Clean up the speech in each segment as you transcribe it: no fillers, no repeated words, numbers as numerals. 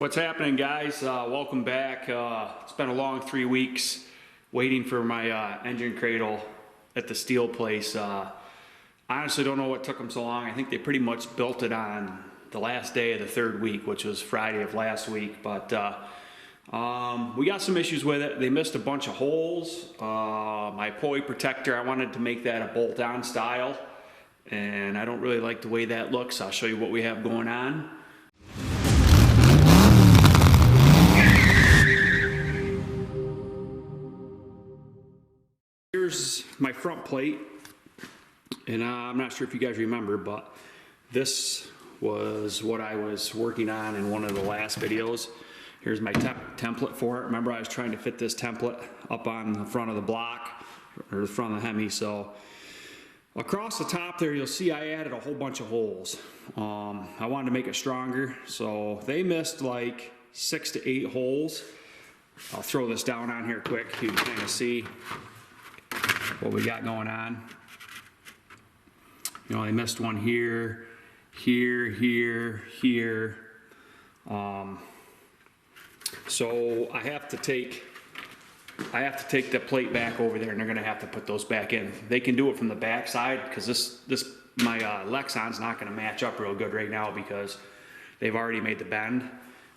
What's happening, guys? Welcome back. It's been a long 3 weeks waiting for my engine cradle at the steel place. I honestly don't know what took them so long. I think they pretty much built it on the last day of the 3rd week, which was Friday of last week. But we got some issues with it. They missed a bunch of holes. My pulley protector, I wanted to make that a bolt-on style, and I don't really like the way that looks. I'll show you what we have going on. Here's my front plate, and I'm not sure if you guys remember, but this was what I was working on in one of the last videos. Here's my template for it. Remember, I was trying to fit this template up on the front of the block, or the front of the Hemi. So across the top there, you'll see I added a whole bunch of holes. I wanted to make it stronger, so they missed like 6 to 8 holes. I'll throw this down on here quick. You can kind of see what we got going on. You know, I missed one here, here, here. So I have to take the plate back over there, and they're gonna have to put those back in. They can do it from the back side, because my Lexon's not gonna match up real good right now, because they've already made the bend,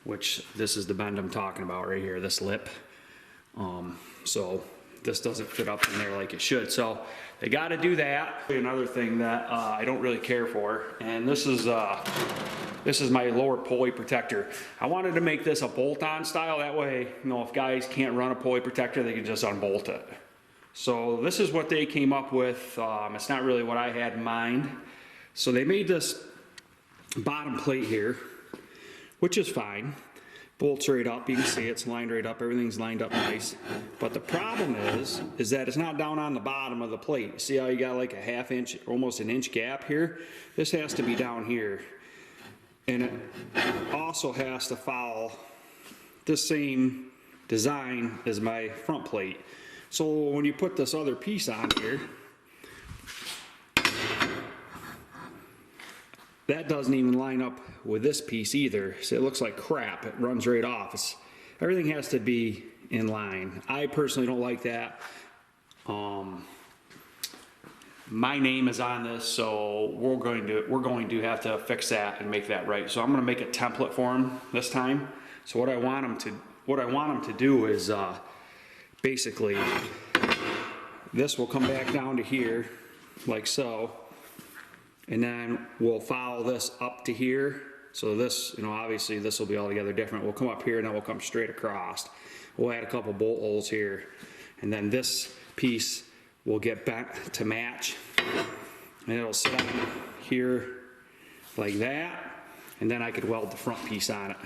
which this is the bend I'm talking about right here, this lip. So this doesn't fit up in there like it should. So they got to do that. Another thing that I don't really care for, and this is my lower pulley protector. I wanted to make this a bolt-on style. That way, you know, if guys can't run a pulley protector, they can just unbolt it. So this is what they came up with. It's not really what I had in mind. So they made this bottom plate here, which is fine. Bolts right up, you can see it's lined right up, everything's lined up nice. But the problem is that it's not down on the bottom of the plate. See how you got like a ½ inch, almost an inch gap here? This has to be down here. And it also has to follow the same design as my front plate. So when you put this other piece on here, that doesn't even line up with this piece either. So it looks like crap. It runs right off. Everything has to be in line. I personally don't like that. My name is on this, so we're going to have to fix that and make that right. So I'm going to make a template for them this time. So what I want them to do is basically this will come back down to here like so. And then we'll follow this up to here. So this, you know, obviously this will be altogether different. We'll come up here and then we'll come straight across. We'll add a couple bolt holes here. And then this piece will get bent to match. And it'll sit on here like that. And then I could weld the front piece on it.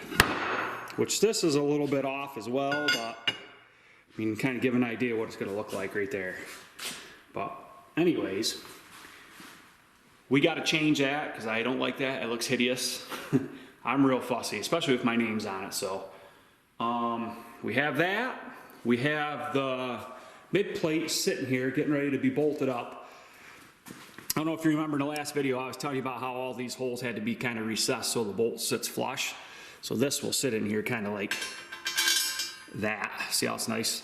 Which this is a little bit off as well, but you can kind of give an idea what it's going to look like right there. But anyways, we got to change that, because I don't like that. It looks hideous. I'm real fussy, especially if my name's on it. So we have that. We have the mid plate sitting here getting ready to be bolted up. I don't know if you remember in the last video, I was telling you about how all these holes had to be kind of recessed so the bolt sits flush. So this will sit in here kind of like that. See how it's nice?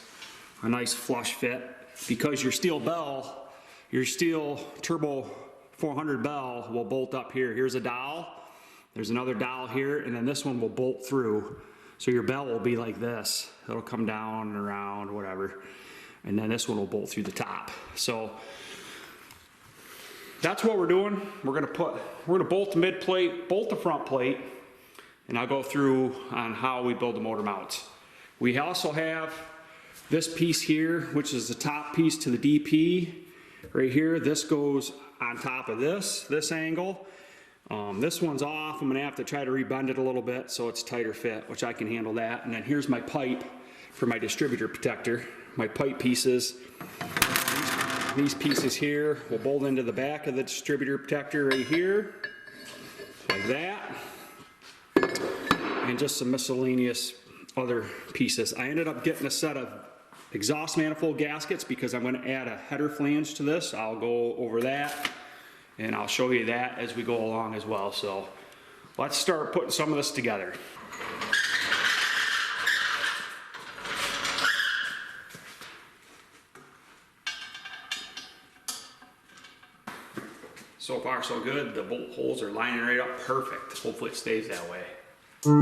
A nice flush fit. Because your steel bell, your steel turbo 400 bell will bolt up here. Here's a dowel. There's another dowel here, and then this one will bolt through. So your bell will be like this. It'll come down and around, whatever. And then this one will bolt through the top. So that's what we're doing. We're gonna bolt the mid plate, bolt the front plate, and I'll go through on how we build the motor mounts. We also have this piece here, which is the top piece to the DP. Right here, this goes on top of this angle. This one's off. I'm gonna have to try to rebend it a little bit so it's tighter fit, which I can handle that. And then here's my pipe for my distributor protector. My pipe pieces. These pieces here will bolt into the back of the distributor protector right here, like that. And just some miscellaneous other pieces. I ended up getting a set of exhaust manifold gaskets because I'm going to add a header flange to this. I'll go over that and I'll show you that as we go along as well. So let's start putting some of this together. So far so good. The bolt holes are lining right up perfect. Hopefully it stays that way. We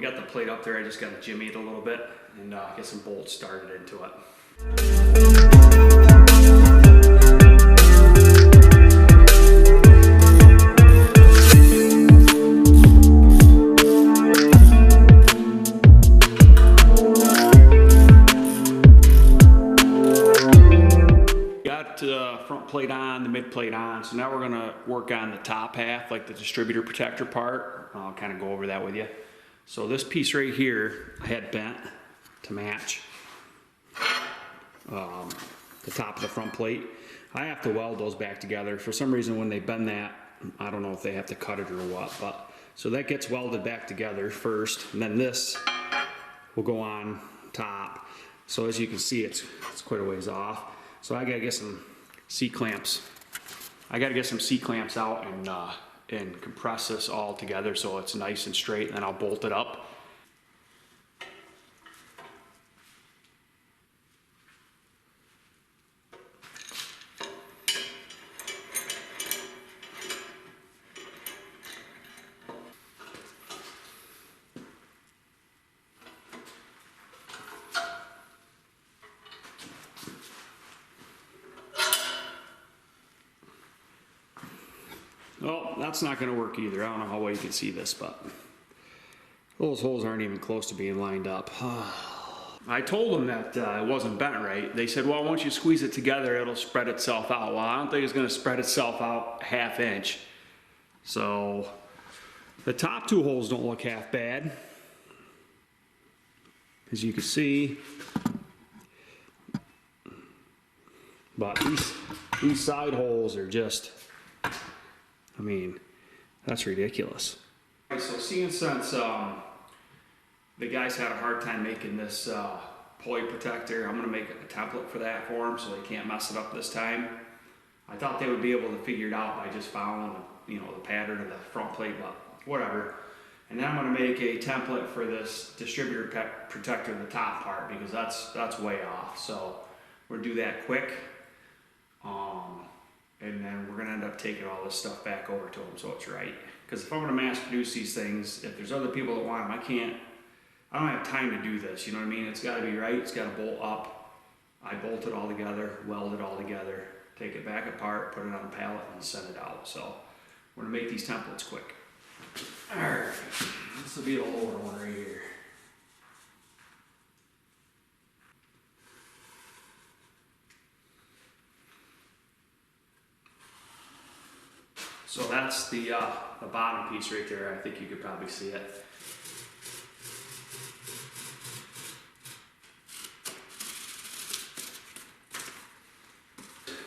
got the plate up there. I just got to jimmy it a little bit and get some bolts started into it. Front plate on, the mid plate on. So now we're gonna work on the top half, like the distributor protector part. I'll kind of go over that with you. So this piece right here, I had bent to match the top of the front plate. I have to weld those back together. For some reason when they bend that, I don't know if they have to cut it or what, but so that gets welded back together first, and then this will go on top. So as you can see, it's quite a ways off. So I gotta get some C-clamps. I gotta get some C-clamps out and compress this all together so it's nice and straight, and then I'll bolt it up. Well, that's not gonna work either. I don't know how well you can see this, but those holes aren't even close to being lined up. I told them that it wasn't bent right. They said, well, once you squeeze it together, it'll spread itself out. Well, I don't think it's gonna spread itself out ½ inch. So the top two holes don't look half bad. As you can see. But these side holes are just, I mean, that's ridiculous. So seeing since the guys had a hard time making this pulley protector, I'm gonna make a template for that for them so they can't mess it up this time. I thought they would be able to figure it out by just following the pattern of the front plate, but whatever. And then I'm gonna make a template for this distributor protector, the top part, because that's way off. So we're gonna do that quick. And then we're gonna end up taking all this stuff back over to them so it's right. Because if I'm gonna mass produce these things, if there's other people that want them, I don't have time to do this, you know what I mean? It's gotta be right, it's gotta bolt up. I bolt it all together, weld it all together, take it back apart, put it on a pallet and send it out. So we're gonna make these templates quick. All right, this will be the lower one right here. So that's the bottom piece right there. I think you could probably see it.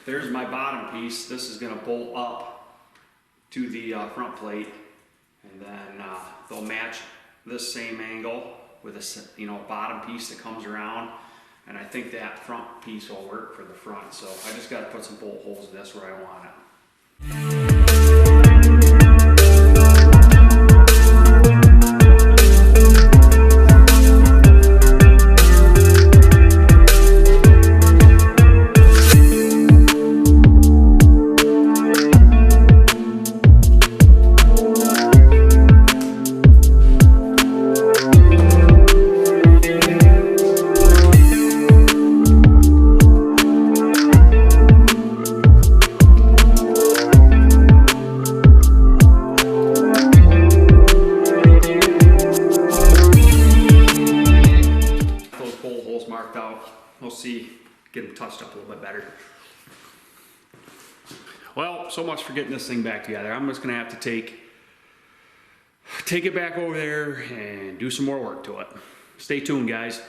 There's my bottom piece. This is gonna bolt up to the front plate, and then they'll match this same angle with a bottom piece that comes around. And I think that front piece will work for the front. So I just gotta put some bolt holes in this where I want it. We'll see, get them touched up a little bit better. Well, so much for getting this thing back together. I'm just gonna have to take it back over there and do some more work to it. Stay tuned, guys.